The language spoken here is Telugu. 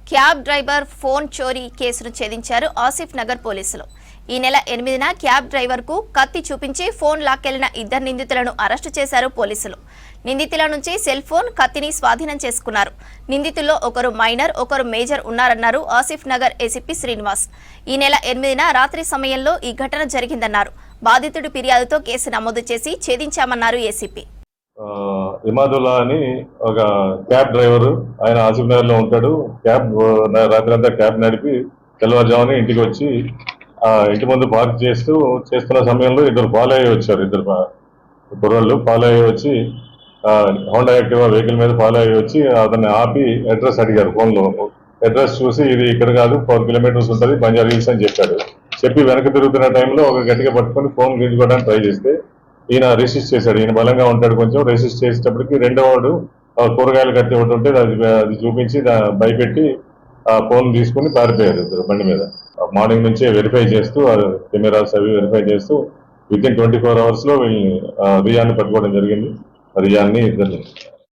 క్యాబ్ డ్రైవర్ ఫోన్ చోరీ కేసును ఛేదించారు ఆసిఫ్ నగర్ పోలీసులు. ఈ నెల 8న క్యాబ్ డ్రైవర్ కు కత్తి చూపించి ఫోన్ లాక్కెళ్లిన 2 నిందితులను అరెస్టు చేశారు పోలీసులు. నిందితుల నుంచి సెల్ ఫోన్, కత్తిని స్వాధీనం చేసుకున్నారు. నిందితుల్లో ఒకరు మైనర్, ఒకరు మేజర్ ఉన్నారన్నారు ఆసిఫ్ నగర్ ఏసీపీ శ్రీనివాస్. ఈ నెల 8న రాత్రి సమయంలో ఈ ఘటన జరిగిందన్నారు. బాధితుడి ఫిర్యాదుతో కేసు నమోదు చేసి ఛేదించామన్నారు ఏసీపీ. ఇమాదుల్లా అని ఒక క్యాబ్ డ్రైవర్, ఆయన ఆసిఫ్ నగర్ లో ఉంటాడు. రాత్రంతా క్యాబ్ నడిపి తెల్లవారుజామున ఇంటికి వచ్చి ఇంటి ముందు పార్క్ చేస్తున్న సమయంలో ఇద్దరు ఫాలో అయ్యి వచ్చారు. ఇద్దరు కుర్రోళ్ళు ఫాలో అయ్యి వచ్చి హోండా యాక్టివా వెహికల్ మీద ఫాలో అయ్యి వచ్చి అతన్ని ఆపి అడ్రస్ అడిగారు. ఫోన్లో అడ్రస్ చూసి ఇది ఇక్కడ కాదు, 4 కిలోమీటర్స్ ఉంటుంది, బంజారా హిల్స్ అని చెప్పాడు. చెప్పి వెనక తిరుగుతున్న టైంలో ఒక గట్టిగా పట్టుకొని ఫోన్ గింజుకోవడానికి ట్రై చేస్తే ఈయన రెసిస్ట్ చేశాడు. ఈయన బలంగా ఉంటాడు, కొంచెం రెసిస్ట్ చేసేటప్పటికి రెండో వాడు కూరగాయలు కట్టి ఒకటి ఉంటే అది చూపించి భయపెట్టి ఆ ఫోన్ తీసుకుని పారిపోయారు ఇద్దరు బండి మీద. మార్నింగ్ నుంచే వెరిఫై చేస్తూ కెమెరాస్ అవి వెరిఫై చేస్తూ విత్ ఇన్ 24 hours లో వీళ్ళని రియాన్ని పట్టుకోవడం జరిగింది. రియాన్ని ఇద్దరిని